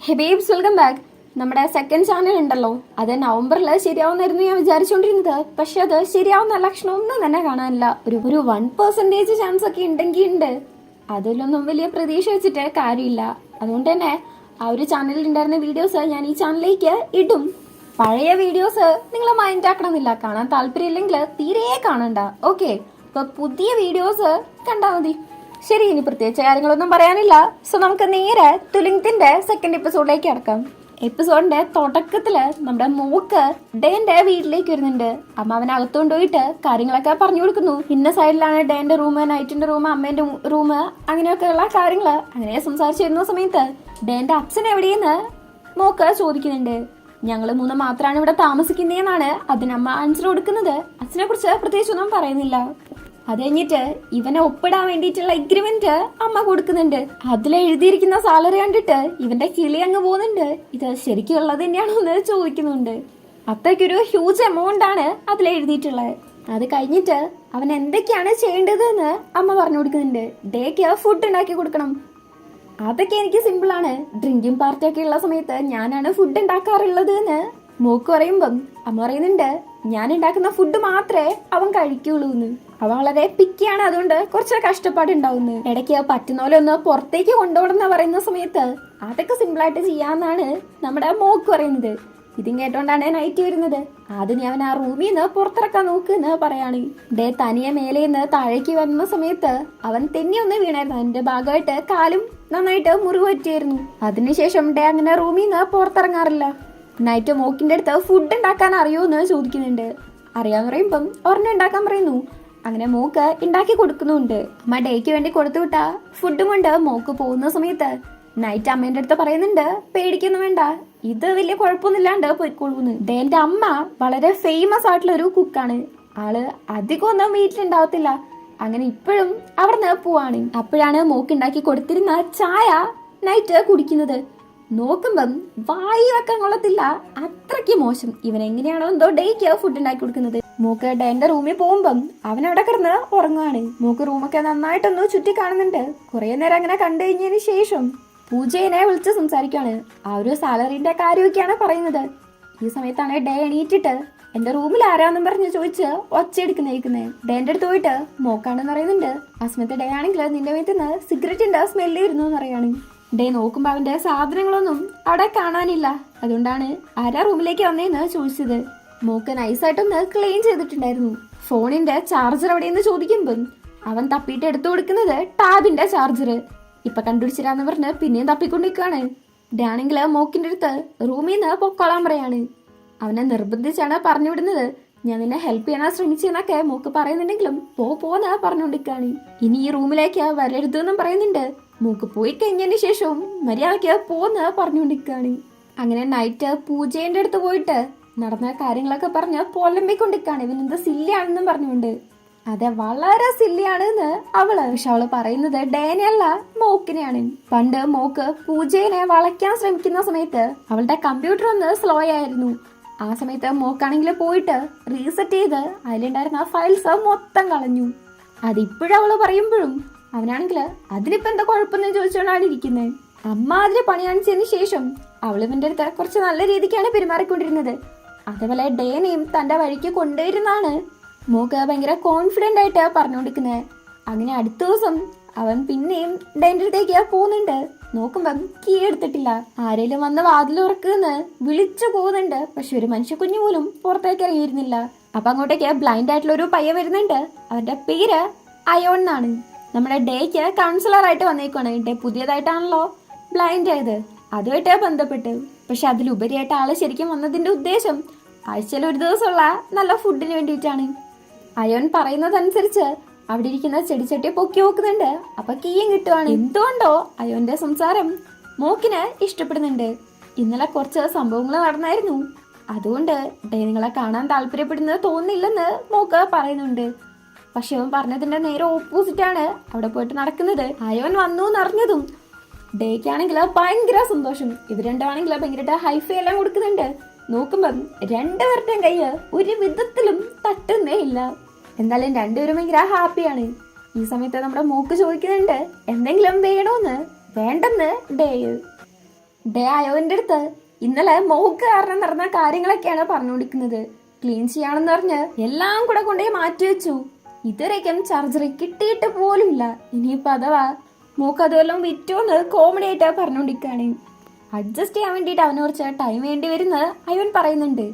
ഹേ babes, welcome back. നമ്മുടെ second channel ഉണ്ടല്ലോ, അത് നവംബറിൽ ശരിയാവുന്നായിരുന്നു ഞാൻ വിചാരിച്ചുകൊണ്ടിരുന്നത്. പക്ഷെ അത് ശരിയാവുന്ന ലക്ഷണം ഒന്നും തന്നെ കാണാനില്ല. ഒരു 1% ചാൻസ് ഒക്കെ ഉണ്ടെങ്കിൽ ഉണ്ട്. അതിലൊന്നും വലിയ പ്രതീക്ഷ വെച്ചിട്ട് കാര്യമില്ല. അതുകൊണ്ട് തന്നെ ആ ഒരു ചാനലിൽ ഉണ്ടായിരുന്ന വീഡിയോസ് ഞാൻ ഈ ചാനലിലേക്ക് ഇടും. പഴയ വീഡിയോസ് നിങ്ങൾ മൈൻഡ് ആക്കണമെന്നില്ല. കാണാൻ താല്പര്യമില്ലെങ്കിൽ തീരെ കാണണ്ട. ഓക്കെ, അപ്പൊ പുതിയ വീഡിയോസ് കണ്ടാൽ മതി. ശരി, ഇനി പ്രത്യേകിച്ച് കാര്യങ്ങളൊന്നും പറയാനില്ല. സോ നമുക്ക് നേരെ തുലിങ്ത്തിന്റെ സെക്കൻഡ് എപ്പിസോഡിലേക്ക് കിടക്കാം. എപ്പിസോഡിന്റെ തുടക്കത്തില് നമ്മുടെ മോക്ക് ഡേന്റെ വീട്ടിലേക്ക് വരുന്നുണ്ട്. അമ്മ അവനെ അകത്തുകൊണ്ട് പോയിട്ട് കാര്യങ്ങളൊക്കെ പറഞ്ഞു കൊടുക്കുന്നു. ഇന്ന സൈഡിലാണ് ഡേന്റെ റൂം, നൈറ്റിന്റെ റൂം, അമ്മേന്റെ റൂം, അങ്ങനെയൊക്കെയുള്ള കാര്യങ്ങള് അങ്ങനെ സംസാരിച്ചു വരുന്ന സമയത്ത് ഡേന്റെ അച്ഛൻ എവിടെയെന്ന് മോക്ക് ചോദിക്കുന്നുണ്ട്. ഞങ്ങള് 3 മാത്രമാണ് ഇവിടെ താമസിക്കുന്നതെന്നാണ് അതിനമ്മ ആൻസർ കൊടുക്കുന്നത്. അച്ഛനെ കുറിച്ച് പ്രത്യേകിച്ചൊന്നും പറയുന്നില്ല. അത് കഴിഞ്ഞിട്ട് ഇവനെ ഒപ്പിടാൻ വേണ്ടിയിട്ടുള്ള എഗ്രിമെന്റ് അമ്മ കൊടുക്കുന്നുണ്ട്. അതിൽ എഴുതിയിരിക്കുന്ന സാലറി കണ്ടിട്ട് ഇവന്റെ കിളി അങ്ങ് പോകുന്നുണ്ട്. ഇത് ശരിക്കും ഉള്ളത് തന്നെയാണോ എന്ന് ചോദിക്കുന്നുണ്ട്. അത്രയ്ക്കൊരു ഹ്യൂജ് എമൗണ്ട് ആണ് അതിൽ എഴുതിയിട്ടുള്ളത്. അത് കഴിഞ്ഞിട്ട് അവൻ എന്തൊക്കെയാണ് ചെയ്യേണ്ടത് എന്ന് അമ്മ പറഞ്ഞു കൊടുക്കുന്നുണ്ട്. ഡേക്ക് ഫുഡ് ഉണ്ടാക്കി കൊടുക്കണം. അതൊക്കെ എനിക്ക് സിമ്പിൾ ആണ്. ഡ്രിങ്കിങ് പാർട്ടി ഒക്കെ ഉള്ള സമയത്ത് ഞാനാണ് ഫുഡ് ഉണ്ടാക്കാറുള്ളത് എന്ന് മോക്ക് പറയുമ്പം അമ്മ പറയുന്നുണ്ട്, ഞാൻ ഉണ്ടാക്കുന്ന ഫുഡ് മാത്രമേ അവൻ കഴിക്കുള്ളൂ എന്ന്. അവൻ വളരെ പിക്കിയാണ്, അതുകൊണ്ട് കുറച്ച് കഷ്ടപ്പാടുണ്ടാവുന്നു. ഇടയ്ക്ക് പറ്റുന്ന പോലെ ഒന്ന് പുറത്തേക്ക് കൊണ്ടുപോകണമെന്ന് പറയുന്ന സമയത്ത് അതൊക്കെ സിമ്പിളായിട്ട് ചെയ്യാന്നാണ് നമ്മുടെ മോക്ക് പറയുന്നത്. ഇതും കേട്ടോണ്ടാണ് നൈറ്റ് വരുന്നത്. ആദ്യം അവൻ ആ റൂമിൽ നിന്ന് പുറത്തിറക്കാൻ നോക്കുന്ന് പറയാണ്. ഡേ തനിയെ മേലേന്ന് താഴേക്ക് വരുന്ന സമയത്ത് അവൻ തെന്നി ഒന്ന് വീണായിരുന്നു. അതിന്റെ ഭാഗമായിട്ട് കാലും നന്നായിട്ട് മുറിവ് പറ്റിയായിരുന്നു. അതിനുശേഷം ഡേ അങ്ങനെ റൂമിൽ നിന്ന് പുറത്തിറങ്ങാറില്ല. നൈറ്റ് മോക്കിന്റെ അടുത്ത് ഫുഡ് ഉണ്ടാക്കാൻ അറിയോന്ന് ചോദിക്കുന്നുണ്ട്. അറിയാന്ന് പറയുമ്പം ഒരെണ്ണം ഉണ്ടാക്കാൻ പറയുന്നു. അങ്ങനെ മോക്ക് ഉണ്ടാക്കി കൊടുക്കുന്നുണ്ട്. അമ്മ ഡേക്ക് വേണ്ടി കൊടുത്തു വിട്ട ഫുഡും കൊണ്ട് മോക്ക് പോകുന്ന സമയത്ത് നൈറ്റ് അമ്മേന്റെ അടുത്ത് പറയുന്നുണ്ട്, പേടിക്കൊന്നും വേണ്ട, ഇത് വലിയ കുഴപ്പമൊന്നുമില്ലാണ്ട് പോയിക്കോളൂന്ന്. ഡേന്റെ അമ്മ വളരെ ഫേമസ് ആയിട്ടുള്ള ഒരു കുക്കാണ്. ആള് അധികം ഒന്നും വീട്ടിലുണ്ടാവത്തില്ല. അങ്ങനെ ഇപ്പോഴും അവിടുന്ന് പോവാണ്. അപ്പോഴാണ് മോക്ക് ഉണ്ടാക്കി കൊടുത്തിരുന്ന ചായ നൈറ്റ് കുടിക്കുന്നത്. നോക്കുമ്പം വായി വെക്കാൻ കൊള്ളത്തില്ല, അത്രയ്ക്ക് മോശം. ഇവൻ എങ്ങനെയാണോ എന്തോ ഡേക്ക് ഫുഡ് ഉണ്ടാക്കി കൊടുക്കുന്നത്. മോക്ക് ഡേന്റെ റൂമിൽ പോകുമ്പം അവൻ അവിടെ കിടന്ന് ഉറങ്ങുകയാണ്. മോക്ക് റൂമൊക്കെ നന്നായിട്ടൊന്ന് ചുറ്റി കാണുന്നുണ്ട്. കുറെ നേരം അങ്ങനെ കണ്ടു കഴിഞ്ഞതിന് ശേഷം പൂജയെ വിളിച്ച് സംസാരിക്കുകയാണ്. ആ ഒരു സാലറിന്റെ കാര്യമൊക്കെയാണ് പറയുന്നത്. ഈ സമയത്താണ് ഡേ എണീറ്റിട്ട് എന്റെ റൂമിൽ ആരാന്നും പറഞ്ഞ് ചോദിച്ച് ഒച്ചയെടുക്കുന്നേക്കുന്നേ. ഡേന്റെ അടുത്ത് പോയിട്ട് മോക്കാണെന്ന് പറയുന്നുണ്ട്. ആ സമയത്ത് ഡേ ആണെങ്കിൽ നിന്റെ വീട്ടിൽ സിഗരറ്റിന്റെ സ്മെല്ല് വരുന്നു എന്ന് പറയാണ്. ഡേ നോക്കുമ്പോ അവന്റെ സാധനങ്ങളൊന്നും അവിടെ കാണാനില്ല. അതുകൊണ്ടാണ് ആരാ റൂമിലേക്ക് വന്നേന്ന് ചോദിച്ചത്. മോക്ക് നൈസായിട്ടൊന്ന് ക്ലീൻ ചെയ്തിട്ടുണ്ടായിരുന്നു. ഫോണിന്റെ ചാർജർ എവിടെയെന്ന് ചോദിക്കുമ്പം അവൻ തപ്പിയിട്ട് എടുത്തു കൊടുക്കുന്നത് ടാബിന്റെ ചാർജർ. ഇപ്പൊ കണ്ടുപിടിച്ചിരാന്ന് പറഞ്ഞ് പിന്നെയും തപ്പിക്കൊണ്ടിരിക്കുകയാണ്. ഡേ ആണെങ്കിൽ മോക്കിന്റെ അടുത്ത് റൂമിൽ നിന്ന് പൊക്കോളാൻ പറയാണ്. അവനെ നിർബന്ധിച്ചാണ് പറഞ്ഞു വിടുന്നത്. ഞാൻ നിന്നെ ഹെൽപ്പ് ചെയ്യാൻ ശ്രമിച്ചെന്നൊക്കെ മോക്ക് പറയുന്നുണ്ടെങ്കിലും പോന്ന് പറഞ്ഞുകൊണ്ടിരിക്കുകയാണ്. ഇനി ഈ റൂമിലേക്ക് വരരുതെന്നും പറയുന്നുണ്ട്. മൂക്ക് പോയി കഴിഞ്ഞതിന് ശേഷവും മര്യാദയ്ക്ക് പോന്ന് പറഞ്ഞുകൊണ്ടിരിക്കുകയാണ്. അങ്ങനെ നൈറ്റ് പൂജേന്റെ അടുത്ത് പോയിട്ട് നടന്ന കാര്യങ്ങളൊക്കെ പറഞ്ഞ് പൊലമ്പിക്കൊണ്ടിരിക്കുകയാണ്. ഇവനെന്ത് സില്ലിയാണെന്നും പറഞ്ഞുകൊണ്ട്. അതെ, വളരെ സില്ലിയാണെന്ന് അവള്. പക്ഷെ അവള് പറയുന്നത് ഡേനെയല്ല, മോക്കിനെയാണ്. പണ്ട് മോക്ക് പൂജേനെ വളയ്ക്കാൻ ശ്രമിക്കുന്ന സമയത്ത് അവളുടെ കമ്പ്യൂട്ടർ ഒന്ന് സ്ലോ ആയിരുന്നു. ആ സമയത്ത് മോക്കാണെങ്കിൽ പോയിട്ട് റീസെറ്റ് ചെയ്ത് അതിലുണ്ടായിരുന്ന ഫയൽസ് മൊത്തം കളഞ്ഞു. അതിപ്പോഴും അവള് പറയുമ്പോഴും അവനാണെങ്കിൽ അതിനിപ്പോ എന്താ കുഴപ്പമെന്ന് ചോദിച്ചോണ്ടാണ് ഇരിക്കുന്നത്. അമ്മ അതിന് പണി കാണിച്ചതിന് ശേഷം അവള് ഇവന്റെ അടുത്ത് കുറച്ച് നല്ല രീതിക്കാണ് പെരുമാറിക്കൊണ്ടിരുന്നത്. അതേപോലെ ഡേനെയും തന്റെ വഴിക്ക് കൊണ്ടുവരുന്നാണ് മോക്ക് ഭയങ്കര കോൺഫിഡന്റ് ആയിട്ട് പറഞ്ഞുകൊണ്ടിരിക്കുന്നത്. അങ്ങനെ അടുത്ത ദിവസം അവൻ പിന്നെയും ഡേന്റെ അടുത്തേക്ക് പോകുന്നുണ്ട്. നോക്കുമ്പം കീ എടുത്തിട്ടില്ല. ആരേലും വന്ന് വാതിൽ ഉറക്കുന്ന് വിളിച്ചു പോകുന്നുണ്ട്. പക്ഷെ ഒരു മനുഷ്യ കുഞ്ഞു പോലും പുറത്തേക്ക് ഇറങ്ങിയിരുന്നില്ല. അപ്പൊ അങ്ങോട്ടേക്ക് ബ്ലൈൻഡ് ആയിട്ടുള്ള ഒരു പയ്യൻ വരുന്നുണ്ട്. അവന്റെ പേര് അയോൺ എന്നാണ്. നമ്മുടെ ഡേക്ക് കൗൺസിലർ ആയിട്ട് വന്നേക്കാണ്. ഡേ പുതിയതായിട്ടാണല്ലോ ബ്ലൈൻഡ് ആയത്, അതുമായിട്ട് ബന്ധപ്പെട്ട്. പക്ഷെ അതിലുപരിയായിട്ട് ആള് ശരിക്കും വന്നതിന്റെ ഉദ്ദേശം ആഴ്ചയിൽ ഒരു ദിവസമുള്ള നല്ല ഫുഡിന് വേണ്ടിയിട്ടാണ്. അയോൺ പറയുന്നതനുസരിച്ച് അവിടെ ഇരിക്കുന്ന ചെടിച്ചട്ടി പൊക്കി നോക്കുന്നുണ്ട്. അപ്പൊ കീയും കിട്ടുവാണ്. എന്തുകൊണ്ടോ അയോന്റെ സംസാരം മോക്കിന് ഇഷ്ടപ്പെടുന്നുണ്ട്. ഇന്നലെ കുറച്ച് സംഭവങ്ങൾ നടന്നായിരുന്നു. അതുകൊണ്ട് ഡേ നിങ്ങളെ കാണാൻ താല്പര്യപ്പെടുന്നത് തോന്നില്ലെന്ന് മോക്ക് പറയുന്നുണ്ട്. പക്ഷെ അവൻ പറഞ്ഞതിന്റെ നേരെ ഓപ്പോസിറ്റ് ആണ് അവിടെ പോയിട്ട് നടക്കുന്നത്. അയോൻ വന്നു എന്നറിഞ്ഞതും ഡേക്കാണെങ്കിൽ ഭയങ്കര സന്തോഷം. ഇവർ രണ്ടാണെങ്കിൽ ഭയങ്കര ഹൈഫൈ എല്ലാം കൊടുക്കുന്നുണ്ട്. നോക്കുമ്പം രണ്ടുപേരുടെയും കയ്യ് ഒരു വിധത്തിലും തട്ടുന്നേ ഇല്ല. എന്തായാലും രണ്ടുപേരും ഭയങ്കര ഹാപ്പിയാണ്. ഈ സമയത്ത് നമ്മുടെ മോക്ക് ചോദിക്കുന്നുണ്ട് എന്തെങ്കിലും വേണോന്ന്. വേണ്ടെന്ന് ഡേ. ഡേ അയോന്റെ അടുത്ത് ഇന്നലെ മോക്ക് കാരണം നടന്ന കാര്യങ്ങളൊക്കെയാണ് പറഞ്ഞുകൊണ്ടിരിക്കുന്നത്. ക്ലീൻ ചെയ്യാണെന്ന് പറഞ്ഞ് എല്ലാം കൂടെ കൊണ്ടുപോയി മാറ്റി വെച്ചു. ഇതുവരേക്കും സർജറി കിട്ടിയിട്ട് പോലുമില്ല. ഇനിയിപ്പോ അഥവാ മോക്ക് അതുവല്ലം വിറ്റോന്ന് കോമഡി ആയിട്ട് പറഞ്ഞുകൊണ്ടിരിക്കുകയാണ്. അഡ്ജസ്റ്റ് ചെയ്യാൻ വേണ്ടിയിട്ട് അവന് കുറച്ച് ടൈം വേണ്ടി വരുന്ന അയവൻ പറയുന്നുണ്ട്.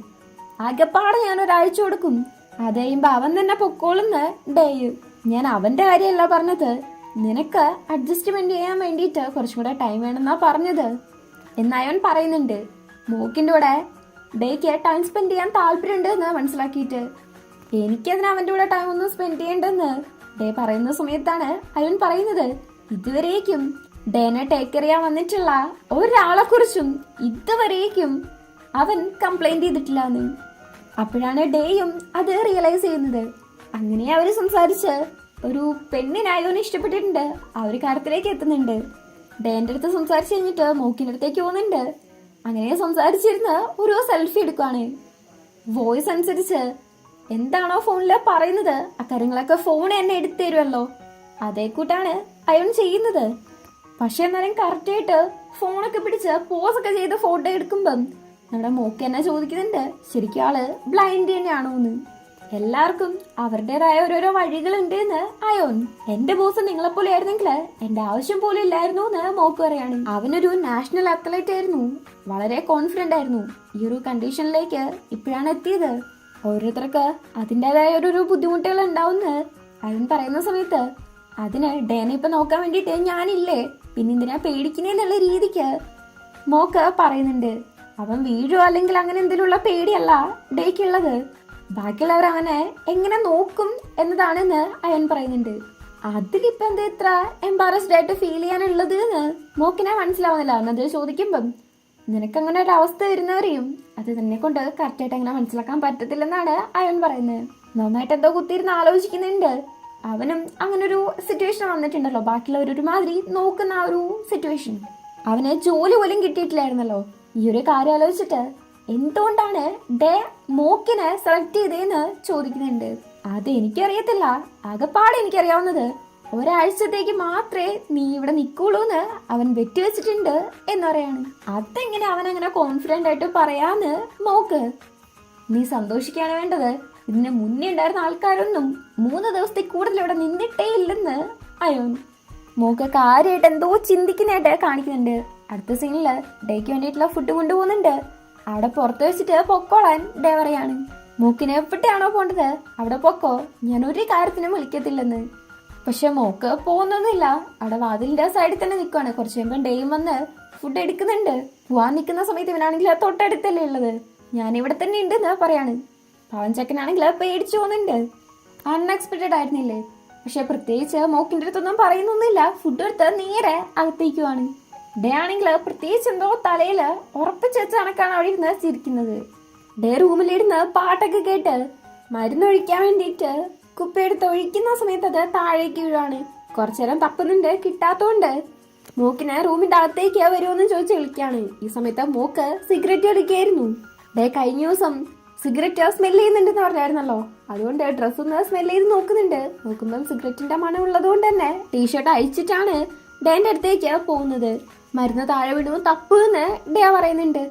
ആകെപ്പാടെ ഞാൻ ഒരാഴ്ച കൊടുക്കും, അത് കഴിയുമ്പോ അവൻ തന്നെ പൊക്കോളുന്ന് ഡേയ്. ഞാൻ അവന്റെ കാര്യമല്ല പറഞ്ഞത്, നിനക്ക് അഡ്ജസ്റ്റ്മെന്റ് ചെയ്യാൻ വേണ്ടിയിട്ട് കുറച്ചും കൂടെ ടൈം വേണമെന്നാ പറഞ്ഞത് എന്ന് അയവൻ പറയുന്നുണ്ട്. മോക്കിന്റെ കൂടെ ഡേക്ക് ടൈം സ്പെൻഡ് ചെയ്യാൻ താല്പര്യമുണ്ട് എന്ന് മനസ്സിലാക്കിയിട്ട് എനിക്കതിന് അവന്റെ കൂടെ ടൈം ഒന്നും സ്പെൻഡ് ചെയ്യണ്ടെന്ന് ഡേ പറയുന്ന സമയത്താണ് അയവൻ പറയുന്നത്, ഇതുവരേക്കും ഡേനെ ടേക്ക് കെയർ ചെയ്യാൻ വന്നിട്ടുള്ള ഒരാളെ കുറിച്ചും ഇതുവരേക്കും അവൻ കംപ്ലൈന്റ് ചെയ്തിട്ടില്ല എന്ന്. അപ്പോഴാണ് ഡേയും അത് റിയലൈസ് ചെയ്യുന്നത്. അങ്ങനെ അവര് സംസാരിച്ച് ഒരു പെണ്ണിനായോനെ ഇഷ്ടപ്പെട്ടിട്ടുണ്ട്, ആ ഒരു കാര്യത്തിലേക്ക് എത്തുന്നുണ്ട്. ഡേന്റെ അടുത്ത് സംസാരിച്ച് കഴിഞ്ഞിട്ട് മോക്കിന്റെ അടുത്തേക്ക് പോകുന്നുണ്ട്. അങ്ങനെ സംസാരിച്ചിരുന്ന് ഒരു സെൽഫി എടുക്കുവാണ്. വോയിസ് അനുസരിച്ച് എന്താണോ ഫോണില് പറയുന്നത് ആ കാര്യങ്ങളൊക്കെ ഫോൺ എന്നെ എടുത്തു തരുമല്ലോ, അതേ കൂട്ടാണ് അയൺ ചെയ്യുന്നത്. പക്ഷെ എന്നാലും കറക്റ്റ് ആയിട്ട് ഫോണൊക്കെ പിടിച്ച് പോസൊക്കെ ചെയ്ത് ഫോട്ടോ എടുക്കുമ്പം നമ്മുടെ മോക്ക് എന്നെ ചോദിക്കുന്നുണ്ട്, ശരിക്കും ആള് ബ്ലൈൻഡ് തന്നെയാണോ എന്ന്. എല്ലാവർക്കും അവരുടേതായ ഓരോരോ വഴികളുണ്ട് എന്ന് അയോൻ. എന്റെ ബോസ് നിങ്ങളെപ്പോലെ ആയിരുന്നെങ്കിൽ എന്റെ ആവശ്യം പോലും ഇല്ലായിരുന്നു എന്ന് മോക്ക് പറയാണ്. അവനൊരു നാഷണൽ അത്ലറ്റ് ആയിരുന്നു, വളരെ കോൺഫിഡന്റ് ആയിരുന്നു. ഈ ഒരു കണ്ടീഷനിലേക്ക് ഇപ്പോഴാണ് എത്തിയത്. ഓരോരുത്തർക്ക് അതിൻ്റെതായ ഓരോരോ ബുദ്ധിമുട്ടുകൾ ഉണ്ടാവുമെന്ന് അയൻ പറയുന്ന സമയത്ത് അതിന് ഡേനെ ഇപ്പൊ നോക്കാൻ വേണ്ടിയിട്ട് ഞാനില്ലേ, പിന്നെ എന്തിനാ പേടിക്കുന്നേന്നുള്ള രീതിക്ക് മോക്ക് പറയുന്നുണ്ട്. അവൻ വീഴോ അല്ലെങ്കിൽ അങ്ങനെ എന്തെങ്കിലുമുള്ള പേടിയല്ല ഡേക്കുള്ളത്, ബാക്കിയുള്ളവർ അവനെ എങ്ങനെ നോക്കും എന്നതാണെന്ന് അയൻ പറയുന്നുണ്ട്. അതിലിപ്പോ എന്താ ഇത്ര എംബാറസ്ഡ് ആയിട്ട് ഫീൽ ചെയ്യാനുള്ളത് എന്ന് മോക്കിനെ മനസ്സിലാവുന്നില്ല. എന്നത് ചോദിക്കുമ്പം നിനക്കങ്ങനെ ഒരു അവസ്ഥ വരുന്നവരെയും അത് തന്നെ കൊണ്ട് കറക്റ്റായിട്ട് അങ്ങനെ മനസ്സിലാക്കാൻ പറ്റത്തില്ലെന്നാണ് അയൻ പറയുന്നത്. നന്നായിട്ട് എന്തോ കുത്തിയിരുന്ന് ആലോചിക്കുന്നുണ്ട്. അവനും അങ്ങനെ ഒരു സിറ്റുവേഷൻ വന്നിട്ടുണ്ടല്ലോ, ബാക്കിയുള്ളവരൊരു മാതിരി നോക്കുന്ന ആ ഒരു സിറ്റുവേഷൻ. അവന് ജോലി പോലും കിട്ടിയിട്ടില്ലായിരുന്നല്ലോ. ഈ ഒരു കാര്യം ആലോചിച്ചിട്ട് എന്തുകൊണ്ടാണ് ഡേ മോക്കിനെ സെലക്ട് ചെയ്തേന്ന് ചോദിക്കുന്നുണ്ട്. അത് എനിക്കറിയത്തില്ല, ആകെപ്പാടെ എനിക്കറിയാവുന്നത് ഒരാഴ്ചത്തേക്ക് മാത്രമേ നീ ഇവിടെ നിൽക്കുള്ളൂന്ന് അവൻ വെറ്റിവെച്ചിട്ടുണ്ട് എന്ന് പറയാണ്. അതെങ്ങനെ അവൻ അങ്ങനെ കോൺഫിഡന്റ് ആയിട്ട് പറയാന്ന് മോക്ക്. നീ സന്തോഷിക്കാണ് വേണ്ടത്, ഇതിന് മുന്നേ ഉണ്ടായിരുന്ന ആൾക്കാരൊന്നും 3 ദിവസത്തെ കൂടുതൽ ഇവിടെ നിന്നിട്ടേ ഇല്ലെന്ന് അയോൻ. മോക്ക് കാര്യമായിട്ട് എന്തോ ചിന്തിക്കുന്നതായിട്ട് കാണിക്കുന്നുണ്ട്. അടുത്ത സീനില് ഡേക്ക് വേണ്ടിയിട്ടുള്ള ഫുഡ് കൊണ്ടുപോകുന്നുണ്ട്. അവിടെ പുറത്ത് വെച്ചിട്ട് പൊക്കോളാൻ ഡേ പറയാണ്. മോക്കിന് എവിടെയാണോ പോണ്ടത് അവിടെ പൊക്കോ, ഞാൻ ഒരു കാര്യത്തിനും വിളിക്കത്തില്ലെന്ന്. പക്ഷെ മോക്ക് പോകുന്നൊന്നുമില്ല, അവിടെ വാതിലിന്റെ സൈഡിൽ തന്നെ നിൽക്കുവാണ്. കുറച്ച് കഴിയുമ്പോൾ ഡേയും വന്ന് ഫുഡ് എടുക്കുന്നുണ്ട്. പോവാൻ നിൽക്കുന്ന സമയത്ത് ഇവനാണെങ്കിൽ തൊട്ടടുത്തല്ലേ ഉള്ളത്, ഞാൻ ഇവിടെ തന്നെ ഉണ്ടെന്ന് പറയാണ്. പവൻ ചക്കനാണെങ്കിൽ പേടിച്ചു പോകുന്നുണ്ട്. അൺഎക്സ്പെക്റ്റഡ് ആയിരുന്നില്ലേ. പക്ഷെ പ്രത്യേകിച്ച് മോക്കിന്റെ അടുത്തൊന്നും പറയുന്നൊന്നുമില്ല. ഫുഡ് എടുത്ത് നേരെ അകത്തേക്കുവാണ്. ഡേ ആണെങ്കിൽ പ്രത്യേകിച്ച് എന്തോ തലയില് ഉറപ്പിച്ച് വെച്ച കണക്കാണ് അവിടെ ഇരുന്ന് ചിരിക്കുന്നത്. ഡേ റൂമിലിരുന്ന് പാട്ടൊക്കെ കേട്ട് മരുന്നൊഴിക്കാൻ വേണ്ടിയിട്ട് കുപ്പിയെടുത്ത് ഒഴിക്കുന്ന സമയത്ത് അത് താഴേക്ക് വീഴാണ്. കുറച്ചേരം തപ്പുന്നുണ്ട്, കിട്ടാത്തോണ്ട് മോക്കിനെ റൂമിന്റെ അകത്തേക്ക് വരുമെന്ന് ചോദിച്ച് വിളിക്കാണ്. ഈ സമയത്ത് മോക്ക് സിഗരറ്റ് എടുക്കുകയായിരുന്നു. ഡേ കഴിഞ്ഞ ദിവസം സിഗരറ്റ് സ്മെല് ചെയ്യുന്നുണ്ടെന്ന് പറഞ്ഞായിരുന്നല്ലോ, അതുകൊണ്ട് ഡ്രസ് ഒന്ന് സ്മെല് ചെയ്ത് നോക്കുന്നുണ്ട്. നോക്കുമ്പം സിഗരറ്റിന്റെ മണം ഉള്ളത് കൊണ്ട് തന്നെ ടീഷർട്ട് അഴിച്ചിട്ടാണ് ഡേന്റെ അടുത്തേക്ക് പോകുന്നത്. മരുന്ന് താഴെ വീണു തപ്പുന്ന് ഡേ പറയുന്നുണ്ട്.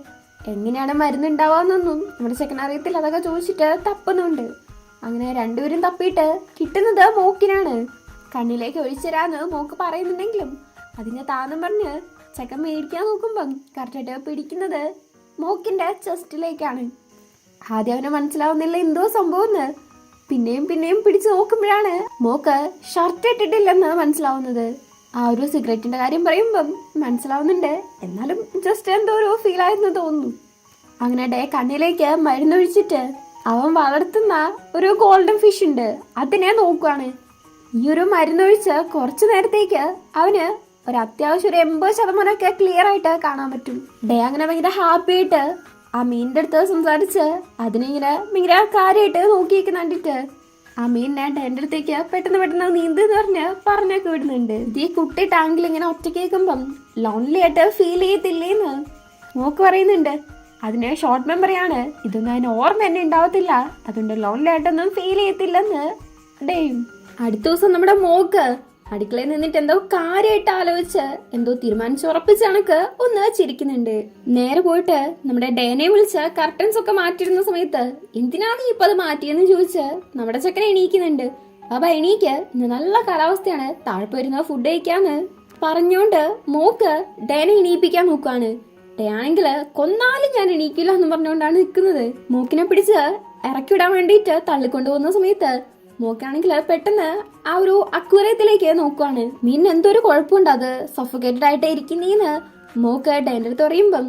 എങ്ങനെയാണ് മരുന്ന് ഉണ്ടാവാന്നൊന്നും നമ്മുടെ ചെക്കൻ അറിയത്തില്ല, അതൊക്കെ ചോദിച്ചിട്ട് തപ്പുന്നുണ്ട്. അങ്ങനെ രണ്ടുപേരും തപ്പിയിട്ട് കിട്ടുന്നത് മോക്കിനാണ്. കണ്ണിലേക്ക് ഒഴിച്ചരാന്ന് മോക്ക് പറയുന്നുണ്ടെങ്കിലും അതിനെ താന്നും പറഞ്ഞ് ചെക്കൻ മേടിക്കാൻ നോക്കുമ്പം കറക്റ്റായിട്ട് പിടിക്കുന്നത് മോക്കിന്റെ ചെസ്റ്റിലേക്കാണ്. ആദ്യം അവനെ മനസ്സിലാവുന്നില്ല എന്തോ സംഭവം. പിന്നെയും പിന്നെയും പിടിച്ചു നോക്കുമ്പോഴാണ് മോക്ക് ഷർട്ട് ഇട്ടിട്ടില്ലെന്ന് മനസ്സിലാവുന്നത്. ആ ഒരു സിഗരറ്റിന്റെ കാര്യം പറയുമ്പം മനസ്സിലാവുന്നുണ്ട്, എന്നാലും ജസ്റ്റ് എന്തോ ഒരു ഫീൽ ആയെന്ന് തോന്നുന്നു. അങ്ങനെ ഡേ കണ്ണിലേക്ക് മരുന്നൊഴിച്ചിട്ട് അവൻ വളർത്തുന്ന ഒരു ഗോൾഡൻ ഫിഷ് ഉണ്ട്, അതിനെ നോക്കുവാണ്. ഈ ഒരു മരുന്നൊഴിച്ച് കുറച്ചു നേരത്തേക്ക് അവന് ഒരു അത്യാവശ്യം ഒരു 80% ക്ലിയർ ആയിട്ട് കാണാൻ പറ്റും. ഡേ അങ്ങനെ ഭയങ്കര ഹാപ്പി ആയിട്ട് ആ മീനിന്റെ അടുത്ത് സംസാരിച്ച് അതിനിങ്ങനെ ഭയങ്കര കാര്യമായിട്ട് നോക്കിയിരിക്കുന്ന കണ്ടിട്ട് ആ മീനിനെ ഡേന്റെ അടുത്തേക്ക് പെട്ടെന്ന് നീന്തെന്ന് പറഞ്ഞൊക്കെ വിടുന്നുണ്ട്. ഇത് ഈ കുട്ടി ടാങ്കിൽ ഇങ്ങനെ ഒറ്റയ്ക്ക് കേൾക്കുമ്പം ലോൺലി ആയിട്ട് ഫീൽ ചെയ്യത്തില്ലേന്ന് മോക്ക് പറയുന്നുണ്ട്. അതിന് ഷോർട്ട് മെമ്മറിയാണ്, ഇതൊന്നും അതിന് ഓർമ്മ തന്നെ ഉണ്ടാവത്തില്ല, അതുകൊണ്ട് ലോൺലി ആയിട്ടൊന്നും ഫീൽ ചെയ്യത്തില്ലെന്ന് ഡേയും. അടുത്ത ദിവസം നമ്മുടെ മോക്ക് അടുക്കളയിൽ നിന്നിട്ട് എന്തോ കാര്യമായിട്ട് ആലോചിച്ച് എന്തോ തീരുമാനിച്ചുറപ്പിച്ച കണക്ക് ഒന്ന് ചിരിക്കുന്നുണ്ട്. നേരെ പോയിട്ട് നമ്മുടെ ഡേനെ വിളിച്ച് കർട്ടൻസ് ഒക്കെ മാറ്റിയിരുന്ന സമയത്ത് എന്തിനാ നീ ഇപ്പൊ അത് മാറ്റിയെന്ന് ചോദിച്ച് നമ്മുടെ ചെക്കനെ എണീക്കുന്നുണ്ട്. അപ്പൊ എണീക്ക്, ഇന്ന് നല്ല കാലാവസ്ഥയാണ്, താഴ്പ്പ് വരുന്ന ഫുഡ് കഴിക്കാന്ന് പറഞ്ഞോണ്ട് മോക്ക് ഡേനെ എണീപ്പിക്കാൻ നോക്കാണ്. ഡേ ആണെങ്കില് കൊന്നാലും ഞാൻ എണീക്കില്ല എന്ന് പറഞ്ഞുകൊണ്ടാണ് നിൽക്കുന്നത്. മോക്കിനെ പിടിച്ച് ഇറക്കി വിടാൻ വേണ്ടിയിട്ട് തള്ളിക്കൊണ്ടുപോകുന്ന സമയത്ത് മോക്കാണെങ്കിൽ പെട്ടെന്ന് ആ ഒരു അക്വേറിയത്തിലേക്ക് നോക്കുവാണ്. മീൻ എന്തൊരു കുഴപ്പമുണ്ട്, അത് സഫോക്കേറ്റഡ് ആയിട്ട് ഇരിക്കുന്നേന്ന് മോക്ക് ഡേന്റെ അടുത്ത് പറയുമ്പം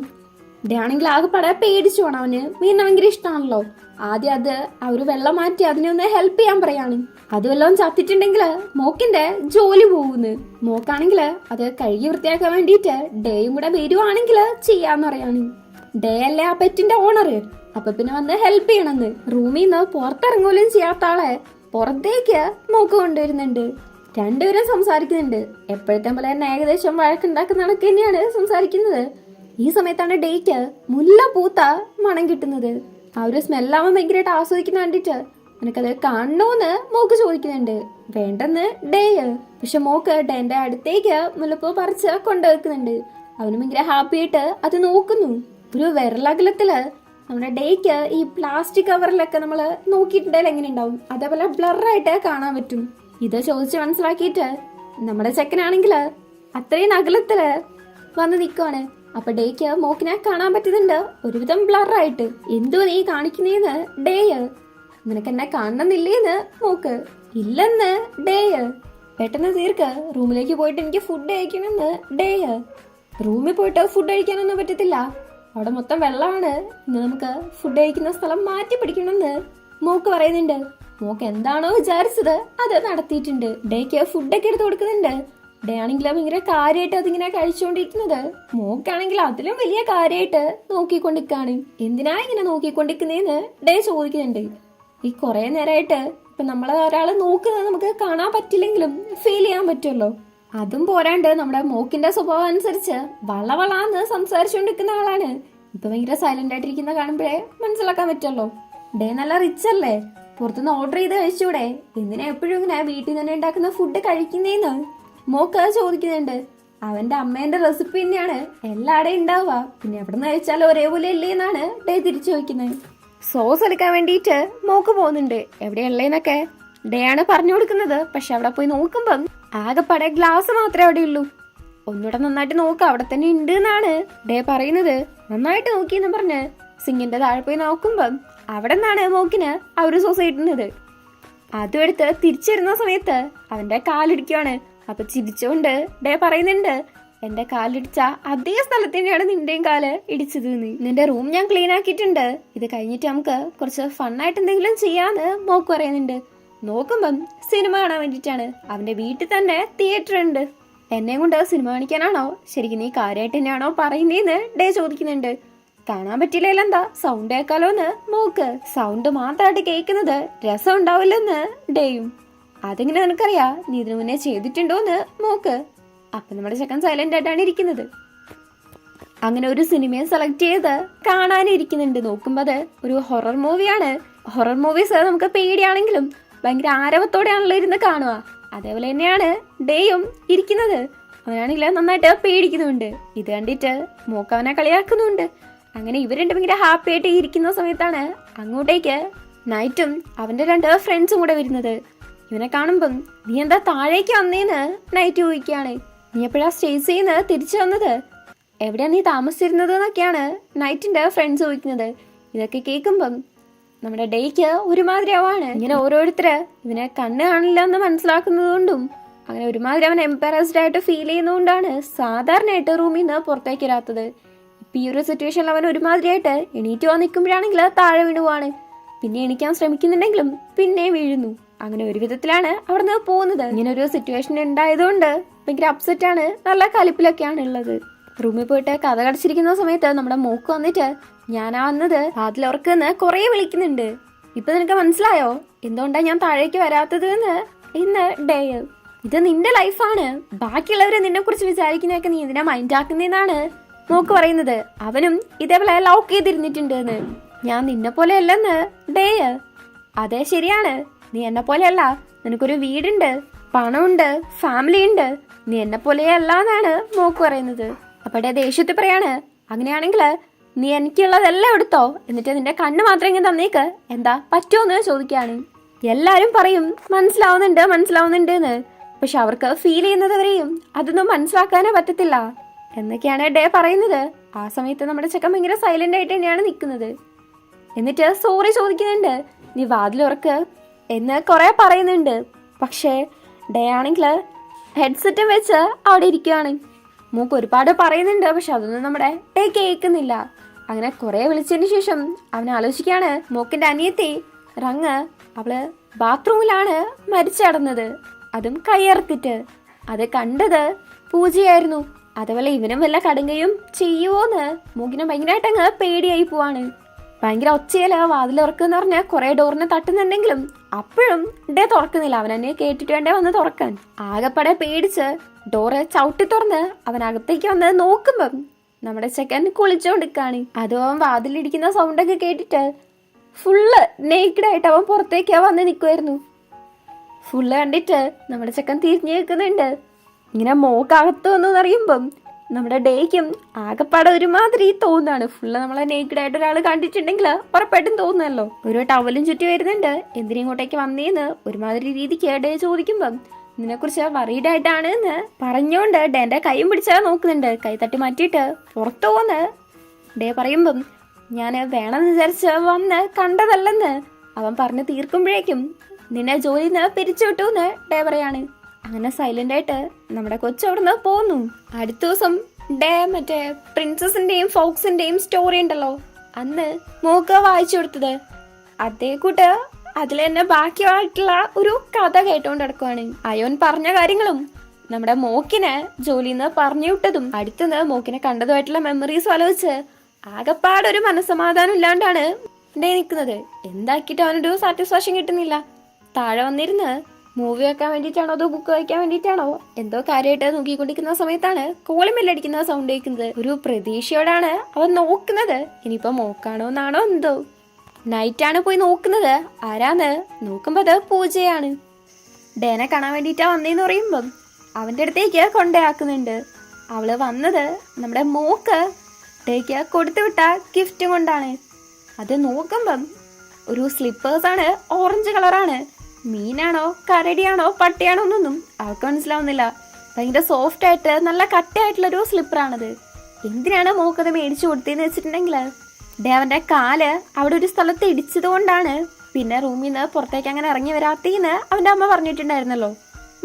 ഡേ ആണെങ്കിൽ ആകെപ്പാടെ പേടിച്ചു പോണം. അവന് മീനിനെ ഭയങ്കര ഇഷ്ടമാണല്ലോ. ആദ്യം അത് ആ ഒരു വെള്ളം മാറ്റി അതിനെ ഒന്ന് ഹെൽപ്പ് ചെയ്യാൻ പറയാണ്. അത് വല്ലതും ചത്തിട്ടുണ്ടെങ്കിൽ മോക്കിന്റെ ജോലി പോകുന്നു. മോക്കാണെങ്കിൽ അത് കഴുകി വൃത്തിയാക്കാൻ വേണ്ടിയിട്ട് ഡേയും കൂടെ വരുവാണെങ്കിൽ ചെയ്യാന്ന് പറയാണ്. ഡേ അല്ലേ ആ പെറ്റിന്റെ ഓണർ, അപ്പൊ പിന്നെ വന്ന് ഹെൽപ്പ് ചെയ്യണമെന്ന്. റൂമിൽ നിന്ന് പുറത്തിറങ്ങൂലും ചെയ്യാത്ത ആളെ പുറത്തേക്ക് മോക്ക് കൊണ്ടുവരുന്നുണ്ട്. രണ്ടുപേരും സംസാരിക്കുന്നുണ്ട്. എപ്പോഴത്തെ പോലെ തന്നെ ഏകദേശം വഴക്കുണ്ടാക്കുന്ന കണക്ക് തന്നെയാണ് സംസാരിക്കുന്നത്. ഈ സമയത്താണ് ഡേക്ക് മുല്ല പൂത്ത മണം കിട്ടുന്നത്. ആ ഒരു സ്മെല്ലാവാൻ ഭയങ്കരമായിട്ട് ആസ്വദിക്കുന്ന കണ്ടിട്ട് എനിക്കത് കാണണോന്ന് മോക്ക് ചോദിക്കുന്നുണ്ട്. വേണ്ടെന്ന് ഡേ. പക്ഷെ മോക്ക് ഡേന്റെ അടുത്തേക്ക് മുല്ലപ്പൂ പറിച്ച് കൊണ്ടുവെക്കുന്നുണ്ട്. അവന് ഭയങ്കര ഹാപ്പി ആയിട്ട് അത് നോക്കുന്നു. ഒരു വിരലകലത്തില് നമ്മുടെ ഡേക്ക് ഈ പ്ലാസ്റ്റിക് കവറിലൊക്കെ നമ്മൾ നോക്കിയിട്ടുണ്ടെങ്കിൽ എങ്ങനെ ഉണ്ടാവും, അതേപോലെ ബ്ലറായിട്ട് കാണാൻ പറ്റും. ഇത് ചോദിച്ച് മനസ്സിലാക്കിയിട്ട് നമ്മുടെ ചെക്കനാണെങ്കിൽ അത്രയും അകലത്തില് വന്ന് നിൽക്കുവാണ്. അപ്പൊ ഡേക്ക് മോക്കിനെ കാണാൻ പറ്റുന്നുണ്ട് ഒരുവിധം ബ്ലറായിട്ട്. എന്തോ നീ കാണിക്കുന്നേന്ന് ഡേ. നിനക്ക് എന്നെ കാണണമെന്നില്ലേന്ന് മോക്ക്. ഇല്ലെന്ന് ഡേ. പെട്ടെന്ന് തീർക്ക്, റൂമിലേക്ക് പോയിട്ട് എനിക്ക് ഫുഡ് കഴിക്കണമെന്ന് ഡേ. റൂമിൽ പോയിട്ട് ഫുഡ് കഴിക്കാനൊന്നും പറ്റത്തില്ല, അവിടെ മൊത്തം വെള്ളമാണ്. ഇന്ന് നമുക്ക് ഫുഡ് കഴിക്കുന്ന സ്ഥലം മാറ്റി പിടിക്കണമെന്ന് മോക്ക് പറയുന്നുണ്ട്. മോക്ക് എന്താണോ വിചാരിച്ചത് അത് നടത്തിയിട്ടുണ്ട്. ഡേക്ക് ഫുഡൊക്കെ എടുത്ത് കൊടുക്കുന്നുണ്ട്. ഡേ ആണെങ്കിൽ ഭയങ്കര കാര്യമായിട്ട് അതിങ്ങനെ കഴിച്ചുകൊണ്ടിരിക്കുന്നത്. മോക്കാണെങ്കിൽ അതിലും വലിയ കാര്യമായിട്ട് നോക്കിക്കൊണ്ടിരിക്കാണ്. എന്തിനാ ഇങ്ങനെ നോക്കിക്കൊണ്ടിരിക്കുന്നേന്ന് ഡേ ചോദിക്കുന്നുണ്ട്. ഈ കുറെ നേരമായിട്ട് ഇപ്പൊ നമ്മളെ ഒരാള് നോക്കുന്നത് നമുക്ക് കാണാൻ പറ്റില്ലെങ്കിലും ഫീൽ ചെയ്യാൻ പറ്റുമല്ലോ. അതും പോരാണ്ട് നമ്മുടെ മോക്കിന്റെ സ്വഭാവം അനുസരിച്ച് വളവളാന്ന് സംസാരിച്ചുകൊണ്ടിരിക്കുന്ന ആളാണ്. ഇപ്പൊ ഭയങ്കര സൈലന്റ് ആയിട്ടിരിക്കുന്ന കാണുമ്പോഴേ മനസ്സിലാക്കാൻ പറ്റുമല്ലോ. ഡേ നല്ല റിച്ച് അല്ലേ, പുറത്തുനിന്ന് ഓർഡർ ചെയ്ത് കഴിച്ചൂടെ, എന്തിനാ എപ്പോഴും ഇങ്ങനെ വീട്ടിൽ തന്നെ ഉണ്ടാക്കുന്ന ഫുഡ് കഴിക്കുന്നേന്ന് മോക്ക് ചോദിക്കുന്നുണ്ട്. അവന്റെ അമ്മേന്റെ റെസിപ്പി തന്നെയാണ് എല്ലാടെയും ഉണ്ടാവുക, പിന്നെ എവിടെ നിന്ന് കഴിച്ചാലും ഒരേപോലെ അല്ലേ എന്നാണ് ഡേ തിരിച്ചു ചോദിക്കുന്നത്. സോസ് എടുക്കാൻ വേണ്ടിയിട്ട് മോക്ക് പോകുന്നുണ്ട്. എവിടെയുള്ളേന്നൊക്കെ ഡേ ആണ് പറഞ്ഞു കൊടുക്കുന്നത്. പക്ഷെ അവിടെ പോയി നോക്കുമ്പം ആകെപ്പാടെ ഗ്ലാസ് മാത്രമേ അവിടെ ഉള്ളൂ. ഒന്നുകൂടെ നന്നായിട്ട് നോക്കാം, അവിടെ തന്നെ ഉണ്ട് എന്നാണ് ഡേ പറയുന്നത്. നന്നായിട്ട് നോക്കിയെന്ന് പറഞ്ഞ് സിങ്ങിന്റെ താഴെ പോയി നോക്കുമ്പം അവിടെ നിന്നാണ് മോക്കിന് ആ ഒരു സോസ് കിട്ടുന്നത്. അതും എടുത്ത് തിരിച്ചിരുന്ന സമയത്ത് അവന്റെ കാലിടിക്കുവാണ്. അപ്പൊ ചിരിച്ചുകൊണ്ട് ഡേ പറയുന്നുണ്ട്, എന്റെ കാലിടിച്ച അതേ സ്ഥലത്ത് തന്നെയാണ് നിന്റെയും കാല് ഇടിച്ചത്. നിന്റെ റൂം ഞാൻ ക്ലീൻ ആക്കിയിട്ടുണ്ട്, ഇത് കഴിഞ്ഞിട്ട് നമുക്ക് കുറച്ച് ഫണ്ണായിട്ട് എന്തെങ്കിലും ചെയ്യാന്ന് മോക്ക് പറയുന്നുണ്ട്. നോക്കുമ്പം സിനിമ കാണാൻ വേണ്ടിയിട്ടാണ്. അവന്റെ വീട്ടിൽ തന്നെ തിയേറ്റർ ഉണ്ട്. എന്നെ കൊണ്ട് സിനിമ കാണിക്കാനാണോ, ശരിക്കും നീ കാര്യമായിട്ട് തന്നെയാണോ പറയുന്നേന്ന് ഡേ ചോദിക്കുന്നുണ്ട്. കാണാൻ പറ്റില്ലല്ലോ, എന്താ സൗണ്ട് കേൾക്കാലോന്ന് മോക്ക്. സൗണ്ട് മാത്രമായിട്ട് കേൾക്കുന്നത് രസം ഉണ്ടാവില്ലെന്ന് ഡേയും. അതെങ്ങനെ നിനക്കറിയാ, നീ ഇതിനു മുന്നേ ചെയ്തിട്ടുണ്ടോന്ന് മോക്ക്. അപ്പൊ നമ്മുടെ ചെക്കൻ സൈലന്റ് ആയിട്ടാണ് ഇരിക്കുന്നത്. അങ്ങനെ ഒരു സിനിമയെ സെലക്ട് ചെയ്ത് കാണാനിരിക്കുന്നുണ്ട്. നോക്കുമ്പോ അത് ഒരു ഹൊറർ മൂവിയാണ്. ഹൊറർ മൂവീസ് നമുക്ക് പേടിയാണെങ്കിലും ഭയങ്കര ആരവത്തോടെയാണല്ലോ ഇരുന്ന് കാണുക. അതേപോലെ തന്നെയാണ് ഡേയും ഇരിക്കുന്നത്. അവനാണെങ്കിൽ നന്നായിട്ട് പേടിക്കുന്നുണ്ട്. ഇത് കണ്ടിട്ട് മോക്ക് അവനെ കളിയാക്കുന്നുണ്ട്. അങ്ങനെ ഇവർ രണ്ടും ഭയങ്കര ഹാപ്പി ആയിട്ട് ഇരിക്കുന്ന സമയത്താണ് അങ്ങോട്ടേക്ക് നൈറ്റും അവന്റെ 2 ഫ്രണ്ട്സും കൂടെ വരുന്നത്. ഇവനെ കാണുമ്പം നീ എന്താ താഴേക്ക് വന്നേന്ന് നൈറ്റ് ചോദിക്കുകയാണ്. നീ എപ്പോഴാ സ്റ്റേജ് ചെയ്യുന്ന തിരിച്ചു വന്നത്, എവിടെയാ നീ താമസിച്ചിരുന്നത് എന്നൊക്കെയാണ് നൈറ്റിന്റെ ഫ്രണ്ട്സ് ചോദിക്കുന്നത്. ഇതൊക്കെ കേൾക്കുമ്പം നമ്മുടെ ഡേക്ക് ഒരുമാതിരി ആവാണ്. ഇങ്ങനെ ഓരോരുത്തര് ഇവനെ കണ്ണ് കാണില്ല എന്ന് മനസ്സിലാക്കുന്നത് കൊണ്ടും അങ്ങനെ ഒരുമാതിരി അവൻ എംബാരസ്ഡ് ആയിട്ട് ഫീൽ ചെയ്യുന്നതുകൊണ്ടാണ് സാധാരണയായിട്ട് റൂമിൽ നിന്ന് പുറത്തേക്ക് വരാത്തത്. ഇപ്പൊ ഈ ഒരു സിറ്റുവേഷനിൽ അവൻ ഒരുമാതിരിയായിട്ട് എണീറ്റ് വന്ന് നിൽക്കുമ്പോഴാണെങ്കിൽ താഴെ വീണുവാണ്. പിന്നെ എണീക്കാൻ ശ്രമിക്കുന്നുണ്ടെങ്കിലും പിന്നെ വീഴുന്നു. അങ്ങനെ ഒരു വിധത്തിലാണ് അവിടെ നിന്ന് പോകുന്നത്. ഇങ്ങനെ ഒരു സിറ്റുവേഷൻ ഉണ്ടായതുകൊണ്ട് ഭയങ്കര അപ്സെറ്റ് ആണ്, നല്ല കലിപ്പിലൊക്കെയാണ് ഉള്ളത്. റൂമിൽ പോയിട്ട് കഥ കടച്ചിരിക്കുന്ന സമയത്ത് നമ്മുടെ മോക്ക് വന്നിട്ട് ഞാനാ വന്നത് അതിലോർക്കെന്ന് കുറെ വിളിക്കുന്നുണ്ട്. ഇപ്പൊ നിനക്ക് മനസ്സിലായോ എന്തുകൊണ്ടാ ഞാൻ താഴേക്ക് വരാത്തത് എന്ന് ഇന്ന് ഡേ. ഇത് നിന്റെ ലൈഫാണ്, ബാക്കിയുള്ളവരെ നിന്നെ കുറിച്ച് വിചാരിക്കുന്നതൊക്കെ നീ ഇതിനെ മൈൻഡ് ആക്കുന്നതെന്നാണ് മോക്ക് പറയുന്നത്. അവനും ഇതേപോലെ ലൗക്ക് ചെയ്തിരുന്നിട്ടുണ്ട് എന്ന്. ഞാൻ നിന്നെ പോലെ അല്ലെന്ന് ഡേ. അതെ ശരിയാണ്, നീ എന്നെ പോലെ അല്ല, നിനക്കൊരു വീടുണ്ട്, പണമുണ്ട്, ഫാമിലി ഉണ്ട്, നീ എന്നെ പോലെയല്ല എന്നാണ് മോക്ക് പറയുന്നത്. അപ്പടെ ദേഷ്യത്തിൽ പറയാണ്, അങ്ങനെയാണെങ്കിൽ നീ എനിക്കുള്ളതെല്ലാം എടുത്തോ, എന്നിട്ട് നിന്റെ കണ്ണ് മാത്രം ഇങ്ങനെ തന്നേക്ക്, എന്താ പറ്റുമെന്ന് ചോദിക്കുകയാണ്. എല്ലാരും പറയും മനസ്സിലാവുന്നുണ്ട് എന്ന്, പക്ഷെ അവർക്ക് ഫീൽ ചെയ്യുന്നത് വരെയും അതൊന്നും മനസ്സിലാക്കാനേ പറ്റത്തില്ല എന്നൊക്കെയാണ് ഡേ പറയുന്നത്. ആ സമയത്ത് നമ്മുടെ ചെക്കൻ ഭയങ്കര സൈലന്റ് ആയിട്ട് തന്നെയാണ് നിൽക്കുന്നത്. എന്നിട്ട് സോറി ചോദിക്കുന്നുണ്ട്, നീ വാതിലുറക്ക് എന്ന് കുറെ പറയുന്നുണ്ട്. പക്ഷേ ഡേ ആണെങ്കിൽ ഹെഡ്സെറ്റും വെച്ച് അവിടെ ഇരിക്കുകയാണ്. മൂക്ക് ഒരുപാട് പറയുന്നുണ്ട്, പക്ഷെ അതൊന്നും നമ്മുടെ ഡേ കേൾക്കുന്നില്ല. അങ്ങനെ കുറെ വിളിച്ചതിന് ശേഷം അവൻ ആലോചിക്കുകയാണ്, മൂക്കിന്റെ അനിയത്തി റങ് അവള് ബാത്റൂമിലാണ് മരിച്ചടന്നത്, അതും കയ്യർത്തിട്ട്. അത് കണ്ടത് പൂജയായിരുന്നു. അതുപോലെ ഇവനും വല്ല കടുങ്കയും ചെയ്യുവോന്ന് മൂക്കിന് ഭയങ്കരമായിട്ട് അങ്ങ് പേടിയായി പോവാണ്. ഭയങ്കര ഒച്ചയില് വാതിലുറക്കെന്ന് പറഞ്ഞ കുറെ ഡോറിനെ തട്ടുന്നുണ്ടെങ്കിലും അപ്പോഴും ഡേ തുറക്കുന്നില്ല. അവൻ എന്നെ കേട്ടിട്ട് വേണ്ടേ വന്ന് തുറക്കാൻ. ആകെപ്പടെ പേടിച്ച് ഡോറ് ചവിട്ടി തുറന്ന് അവൻ അകത്തേക്ക് വന്ന് നോക്കുമ്പം നമ്മുടെ ചെക്കൻ കുളിച്ചോണ്ടിരിക്കാണ്. അതും അവൻ വാതിലിടിക്കുന്ന സൗണ്ടൊക്കെ കേട്ടിട്ട് ഫുള്ള് നേക്കഡായിട്ട് അവൻ പുറത്തേക്ക് വന്ന് നിൽക്കുമായിരുന്നു. ഫുള്ള് കണ്ടിട്ട് നമ്മുടെ ചെക്കൻ തിരിഞ്ഞു നിൽക്കുന്നുണ്ട്. ഇങ്ങനെ മോക്കകത്ത് വന്നു അറിയുമ്പം നമ്മുടെ ഡേക്കും ആകെപ്പാടെ ഒരുമാതിരി തോന്നാണ്. ഫുള്ള് നമ്മളെ നേക്കഡായിട്ട് ഒരാൾ കണ്ടിട്ടുണ്ടെങ്കിൽ ഉറപ്പായിട്ടും തോന്നുന്നല്ലോ. ഒരു ടവലും ചുറ്റി വരുന്നുണ്ട്. എന്തിനിങ്ങോട്ടേക്ക് വന്നേന്ന് ഒരുമാതിരി രീതിക്ക് ഡേ ചോദിക്കുമ്പം ഇതിനെക്കുറിച്ച് വറീഡ് ആയിട്ടാണ് എന്ന് പറഞ്ഞോണ്ട് ഡേന്റെ കൈയും പിടിച്ചാൽ നോക്കുന്നുണ്ട്. കൈ തട്ടി മാറ്റിയിട്ട് പുറത്തു പോന്ന് ഡേ പറയുമ്പം ഞാൻ വേണമെന്ന് വിചാരിച്ച് വന്ന് കണ്ടതല്ലെന്ന് അവൻ പറഞ്ഞു തീർക്കുമ്പോഴേക്കും നിന്നെ ജോലിന്ന് പിരിച്ചു വിട്ടൂന്ന് ഡേ പറയാണ്. അങ്ങനെ സൈലന്റ് ആയിട്ട് നമ്മുടെ കൊച്ചു അവിടുന്ന് പോന്നു. അടുത്ത ദിവസം ഡേ മറ്റേ പ്രിൻസസിന്റെയും ഫോക്സിന്റെയും സ്റ്റോറി ഉണ്ടല്ലോ, അന്ന് മോക്ക് വായിച്ചു കൊടുത്തത്. അതേ കൂട്ട് അതിൽ തന്നെ ബാക്കിയായിട്ടുള്ള ഒരു കഥ കേട്ടോണ്ട് നടക്കുവാണ്. അയോൻ പറഞ്ഞ കാര്യങ്ങളും നമ്മുടെ മോക്കിനെ ജോലിന്ന് പറഞ്ഞു വിട്ടതും അടുത്തുനിന്ന് മോക്കിനെ കണ്ടതുമായിട്ടുള്ള മെമ്മറീസ് ആലോചിച്ച് ആകെപ്പാടൊരു മനസ്സമാധാനം ഇല്ലാണ്ടാണ് ഡേ നിൽക്കുന്നത്. എന്താക്കിയിട്ട് അവനൊരു സാറ്റിസ്ഫാക്ഷൻ കിട്ടുന്നില്ല. താഴെ വന്നിരുന്ന് മൂവി വെക്കാൻ വേണ്ടിയിട്ടാണോ അതോ ബുക്ക് വായിക്കാൻ വേണ്ടിയിട്ടാണോ എന്തോ കാര്യമായിട്ട് നോക്കിക്കൊണ്ടിരിക്കുന്ന സമയത്താണ് കോളിമെല്ലടിക്കുന്ന സൗണ്ട് കേൾക്കുന്നത്. ഒരു പ്രതീക്ഷയോടാണ് അവൻ നോക്കുന്നത്. ഇനിയിപ്പോ മോക്കാണോ എന്നാണോ എന്തോ. നൈറ്റാണ് പോയി നോക്കുന്നത്. ആരാന്ന് നോക്കുമ്പോ അത് പൂജയാണ്. ഡേനെ കാണാൻ വേണ്ടിയിട്ടാ വന്നേന്ന് പറയുമ്പം അവന്റെ അടുത്തേക്ക് കൊണ്ടയാക്കുന്നുണ്ട്. അവള് വന്നത് നമ്മുടെ മോക്ക് ഡേക്ക് കൊടുത്തുവിട്ട ഗിഫ്റ്റ് കൊണ്ടാണ്. അത് നോക്കുമ്പം ഒരു സ്ലിപ്പേഴ്സാണ്, ഓറഞ്ച് കളറാണ്. മീനാണോ കരടിയാണോ പട്ടിയാണോ എന്നൊന്നും അവൾക്ക് മനസ്സിലാവുന്നില്ല. ഭയങ്കര സോഫ്റ്റ് ആയിട്ട് നല്ല കട്ടയായിട്ടുള്ളൊരു സ്ലിപ്പറാണത്. എന്തിനാണ് മോക്കത് മേടിച്ചു കൊടുത്തതെന്ന് വെച്ചിട്ടുണ്ടെങ്കിൽ ഡേ അവന്റെ കാല് അവിടെ ഒരു സ്ഥലത്ത് ഇടിച്ചത് കൊണ്ടാണ് പിന്നെ റൂമിൽ നിന്ന് പുറത്തേക്ക് അങ്ങനെ ഇറങ്ങി വരാത്തേന്ന് അവന്റെ അമ്മ പറഞ്ഞിട്ടുണ്ടായിരുന്നല്ലോ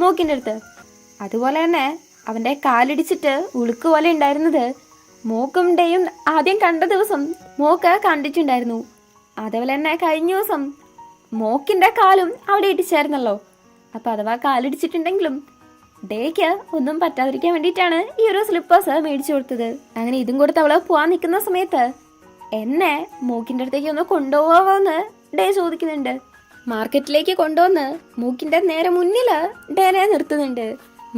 മോക്കിന്റെ അടുത്ത്. അതുപോലെ തന്നെ അവന്റെ കാലിടിച്ചിട്ട് ഉളുക്ക് പോലെ ഉണ്ടായിരുന്നത് മോക്കും ഡേയും ആദ്യം കണ്ട ദിവസം മോക്ക് കണ്ടിട്ടുണ്ടായിരുന്നു. അതേപോലെ തന്നെ കഴിഞ്ഞ ദിവസം മോക്കിന്റെ കാലും അവിടെ ഇടിച്ചായിരുന്നല്ലോ. അപ്പൊ അഥവാ കാലിടിച്ചിട്ടുണ്ടെങ്കിലും ഡേക്ക് ഒന്നും പറ്റാതിരിക്കാൻ വേണ്ടിയിട്ടാണ് ഈ ഒരു സ്ലിപ്പേഴ്സ് മേടിച്ചു കൊടുത്തത്. അങ്ങനെ ഇതും കൊടുത്ത് അവള് പോവാൻ നിൽക്കുന്ന സമയത്ത് എന്നെ മൂക്കിന്റെ അടുത്തേക്ക് ഒന്ന് കൊണ്ടുപോവാന്ന് ഡേ ചോദിക്കുന്നുണ്ട്. മാർക്കറ്റിലേക്ക് കൊണ്ടുവന്ന് മൂക്കിന്റെ നേരെ മുന്നില് ഡേനെ നിർത്തുന്നുണ്ട്.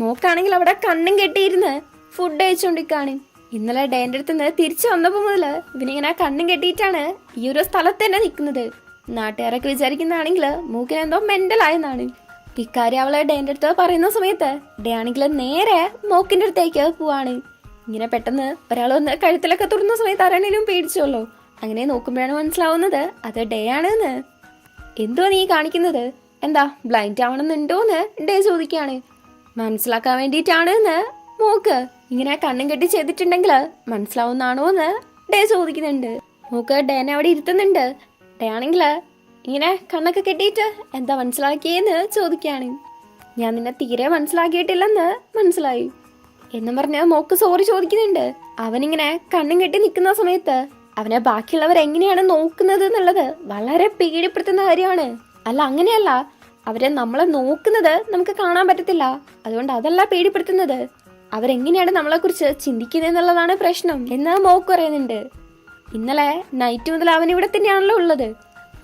മോക്കാണെങ്കിൽ അവിടെ കണ്ണും കെട്ടിയിരുന്ന് ഫുഡ് കഴിച്ചോണ്ടിരിക്കാണ്. ഇന്നലെ ഡേന്റെ അടുത്ത് നിന്ന് തിരിച്ചു വന്നപ്പോ മുതല് ഇവനിങ്ങനെ കണ്ണും കെട്ടിയിട്ടാണ് ഈ ഒരു സ്ഥലത്ത് തന്നെ നിൽക്കുന്നത്. നാട്ടുകാരൊക്കെ വിചാരിക്കുന്നതാണെങ്കിൽ മൂക്കിന് എന്തോ മെന്റൽ ആയെന്നാണ്. ഇക്കാര്യം അവളെ ഡേന്റെ അടുത്ത് പറയുന്ന സമയത്ത് ഡേ ആണെങ്കിൽ നേരെ മോക്കിന്റെ അടുത്തേക്ക് പോവാണ്. ഇങ്ങനെ പെട്ടെന്ന് ഒരാൾ വന്ന് കഴുത്തിലൊക്കെ തുറന്ന സമയത്ത് ആരാണേലും പേടിച്ചോല്ലോ. അങ്ങനെ നോക്കുമ്പോഴാണ് മനസ്സിലാവുന്നത് അത് ഡേ ആണെന്ന്. എന്തോ നീ കാണിക്കുന്നത്, എന്താ ബ്ലൈൻഡ് ആവണമെന്നുണ്ടോന്ന് ഡേ ചോദിക്കുകയാണ്. മനസ്സിലാക്കാൻ വേണ്ടിയിട്ടാണ് എന്ന് മോക്ക് ഇങ്ങനെ കണ്ണും കെട്ടി ചെയ്തിട്ടുണ്ടെങ്കിൽ മനസ്സിലാവുന്നാണോ എന്ന് ഡേ ചോദിക്കുന്നുണ്ട്. മോക്ക് ഡേനെ അവിടെ ഇരുത്തുന്നുണ്ട്. ഡേ ആണെങ്കിൽ ഇങ്ങനെ കണ്ണൊക്കെ കെട്ടിയിട്ട് എന്താ മനസ്സിലാക്കിയെന്ന് ചോദിക്കുകയാണ്. ഞാൻ നിന്നെ തീരെ മനസ്സിലാക്കിയിട്ടില്ലെന്ന് മനസ്സിലായി എന്നും പറഞ്ഞ് മോക്ക് സോറി ചോദിക്കുന്നുണ്ട്. അവനിങ്ങനെ കണ്ണും കെട്ടി നിൽക്കുന്ന സമയത്ത് അവനെ ബാക്കിയുള്ളവർ എങ്ങനെയാണ് നോക്കുന്നത് എന്നുള്ളത് വളരെ പേടിപ്പെടുത്തുന്ന കാര്യമാണ്. അല്ല അങ്ങനെയല്ല, അവരെ നമ്മളെ നോക്കുന്നത് നമുക്ക് കാണാൻ പറ്റത്തില്ല. അതുകൊണ്ട് അതല്ല പേടിപ്പെടുത്തുന്നത്, അവരെങ്ങനെയാണ് നമ്മളെ കുറിച്ച് ചിന്തിക്കുന്നത് എന്നുള്ളതാണ് പ്രശ്നം എന്ന് മോക്ക് പറയുന്നുണ്ട്. ഇന്നലെ നൈറ്റ് മുതൽ അവൻ ഇവിടെ തന്നെയാണല്ലോ ഉള്ളത്.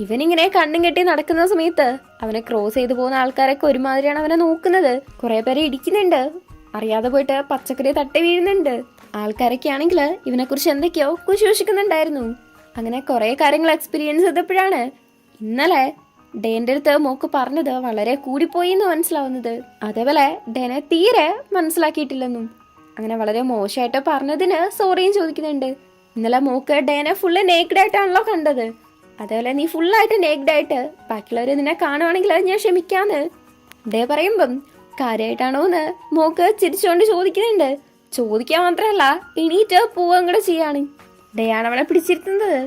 ഇവനിങ്ങനെ കണ്ണും കെട്ടി നടക്കുന്ന സമയത്ത് അവനെ ക്രോസ് ചെയ്തു പോകുന്ന ആൾക്കാരൊക്കെ ഒരുമാതിരിയാണ് അവനെ നോക്കുന്നത്. കുറെ പേരെ ഇടിക്കുന്നുണ്ട്, അറിയാതെ പോയിട്ട് പച്ചക്കറി തട്ടി വീഴുന്നുണ്ട്. ആൾക്കാരൊക്കെ ആണെങ്കിൽ ഇവനെ കുറിച്ച് എന്തൊക്കെയോ കുശൂഷിക്കുന്നുണ്ടായിരുന്നു. അങ്ങനെ കുറെ കാര്യങ്ങൾ എക്സ്പീരിയൻസ് ചെയ്തപ്പോഴാണ് ഇന്നലെ ഡേന്റെ അടുത്ത് മോക്ക് പറഞ്ഞത് വളരെ കൂടിപ്പോയി എന്ന് മനസ്സിലാവുന്നത്. അതേപോലെ ഡേനെ തീരെ മനസ്സിലാക്കിയിട്ടില്ലെന്നും അങ്ങനെ വളരെ മോശമായിട്ട് പറഞ്ഞതിന് സോറിയും ചോദിക്കുന്നുണ്ട്. ഇന്നലെ മോക്ക് ഡേനെ ഫുള്ള് നേക്ഡ് ആയിട്ടാണല്ലോ കണ്ടത്, അതേപോലെ നീ ഫുള്ളായിട്ട് നേക്ഡ് ആയിട്ട് ബാക്കിയുള്ളവർ നിന്നെ കാണുവാണെങ്കിൽ ഞാൻ ക്ഷമിക്കാന്ന് ഡേ പറയുമ്പം കാര്യമായിട്ടാണോന്ന് മോക്ക് ചിരിച്ചുകൊണ്ട് ചോദിക്കുന്നുണ്ട്. ചോദിക്കാൻ മാത്രമല്ല എണീറ്റ് പോവുകയും കൂടെ ചെയ്യാണ്. ഡേ ആണ് അവളെ പിടിച്ചിരുത്തുന്നത്.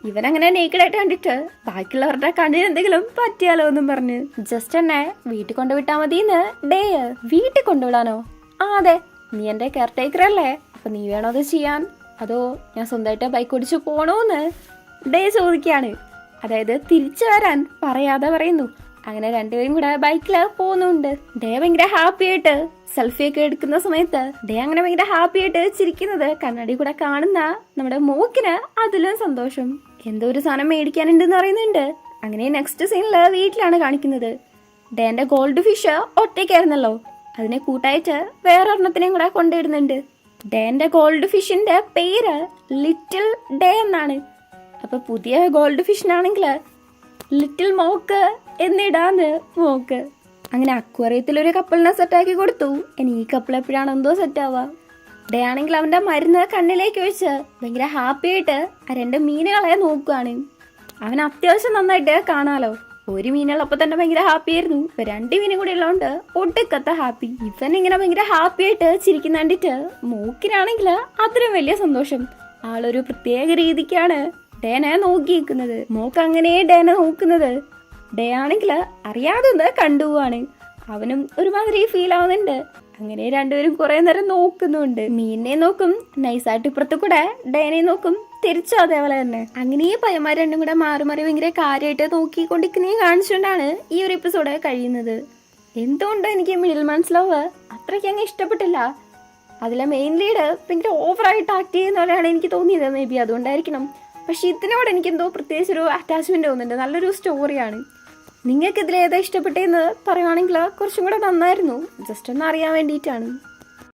ഇവനങ്ങനെ നേക്കഡായിട്ട് കണ്ടിട്ട് ബാക്കിയുള്ളവരുടെ കണ്ണിന് എന്തെങ്കിലും പറ്റിയാലോ എന്നും പറഞ്ഞ് ജസ്റ്റ് എന്നെ വീട്ടിൽ കൊണ്ടുവിട്ടാ മതിന്ന് ഡേ. വീട്ടിൽ കൊണ്ടുവിടാനോ? അതെ, നീ എന്റെ കെയർ ടേക്കർ അല്ലേ, അപ്പൊ നീ വേണോ അത് ചെയ്യാൻ, അതോ ഞാൻ സ്വന്തമായിട്ട് ബൈക്ക് ഓടിച്ചു പോണോന്ന് ഡേ ചോദിക്കാണ്. അതായത് തിരിച്ചു വരാൻ പറയാതെ പറയുന്നു. അങ്ങനെ രണ്ടുപേരും കൂടെ ബൈക്കില് പോകുന്നുണ്ട്. ഡേ ഭയങ്കര ഹാപ്പി ആയിട്ട് സെൽഫി ഒക്കെ എടുക്കുന്ന സമയത്ത് ഡേ അങ്ങനെ ഭയങ്കര ഹാപ്പി ആയിട്ട് ചിരിക്കുന്നത് കണ്ണാടി കൂടെ കാണുന്ന നമ്മുടെ മോക്കിന് അതിലും സന്തോഷം. എന്തോ ഒരു സാധനം മേടിക്കാനുണ്ടെന്ന് പറയുന്നുണ്ട്. അങ്ങനെ നെക്സ്റ്റ് സീനില് വീട്ടിലാണ് കാണിക്കുന്നത്. ഡേന്റെ ഗോൾഡ് ഫിഷ് ഒറ്റയ്ക്കായിരുന്നല്ലോ, അതിനെ കൂട്ടായിട്ട് വേറൊരെണ്ണത്തിനെയും കൂടെ കൊണ്ടുവരുന്നുണ്ട്. ഡേന്റെ ഗോൾഡ് ഫിഷിന്റെ പേര് ലിറ്റിൽ ഡേ എന്നാണ്. അപ്പൊ പുതിയ ഗോൾഡ് ഫിഷിനാണെങ്കിൽ ലിറ്റിൽ മോക്ക് എന്നിടാന്ന് മോക്ക്. അങ്ങനെ അക്വേറിയത്തിൽ ഒരു കപ്പിളിനെ സെറ്റാക്കി കൊടുത്തു. ഇനി ഈ കപ്പിൾ എപ്പോഴാണ് എന്തോ സെറ്റ് ആവുക. ഡേ ആണെങ്കിൽ അവന്റെ മരുന്ന് കണ്ണിലേക്ക് വെച്ച് ഭയങ്കര ഹാപ്പി ആയിട്ട് ആ രണ്ട് മീനുകളെ നോക്കുകയാണ്. അവൻ അത്യാവശ്യം നന്നായിട്ട് കാണാലോ. ഒരു മീനുള്ളപ്പോ തന്നെ ഭയങ്കര ഹാപ്പി ആയിരുന്നു, ഇപ്പൊ രണ്ട് മീനും കൂടി ഉള്ളതുകൊണ്ട് ഒടുക്കത്തെ ഹാപ്പി. ഇവൻ ഇങ്ങനെ ഭയങ്കര ഹാപ്പി ആയിട്ട് ചിരിക്കുന്ന കണ്ടിട്ട് മോക്കിനാണെങ്കിൽ അത്രയും വലിയ സന്തോഷം. ആളൊരു പ്രത്യേക രീതിക്കാണ് ഡേനെ നോക്കിയിരിക്കുന്നത്. മോക്ക് അങ്ങനെ ഡേനെ നോക്കുന്നത്. ഡേ ആണെങ്കിൽ അറിയാതെ ഒന്ന് കണ്ടുപോവാണ്. അവനും ഒരുമാതിരി ഫീൽ ആവുന്നുണ്ട്. അങ്ങനെ രണ്ടുപേരും കുറെ നേരം നോക്കുന്നുണ്ട്. മീനിനെ നോക്കും, നൈസായിട്ട് ഇപ്പുറത്ത് കൂടെ ഡേനെ നോക്കും, തിരിച്ചു അതേപോലെ തന്നെ. അങ്ങനെ ഈ പയ്യന്മാർ രണ്ടും കൂടെ മാറി മാറി ഭയങ്കര കാര്യമായിട്ട് നോക്കിക്കൊണ്ടിരിക്കുന്നേ കാണിച്ചുകൊണ്ടാണ് ഈ ഒരു എപ്പിസോഡ് കഴിയുന്നത്. എന്തുകൊണ്ടോ എനിക്ക് മിഡിൽ മാൻസ് ലവ് അത്രയ്ക്ക് അങ്ങ് ഇഷ്ടപ്പെട്ടില്ല. അതിലെ മെയിൻ ലീഡ് ഭയങ്കര ഓവറായിട്ട് ആക്ട് ചെയ്യുന്ന പോലെയാണ് എനിക്ക് തോന്നിയത്. മേ ബി അതുകൊണ്ടായിരിക്കണം. പക്ഷെ ഇതിനോട് എനിക്കെന്തോ പ്രത്യേകിച്ച് ഒരു അറ്റാച്ച്മെന്റ് തോന്നുന്നുണ്ട്. നല്ലൊരു സ്റ്റോറിയാണ്. നിങ്ങൾക്ക് ഇതിലേതാ ഇഷ്ടപ്പെട്ടതെന്ന് പറയുവാണെങ്കിൽ കുറച്ചും കൂടെ നന്നായിരുന്നു. ജസ്റ്റ് ഒന്ന് അറിയാൻ വേണ്ടിയിട്ടാണ്.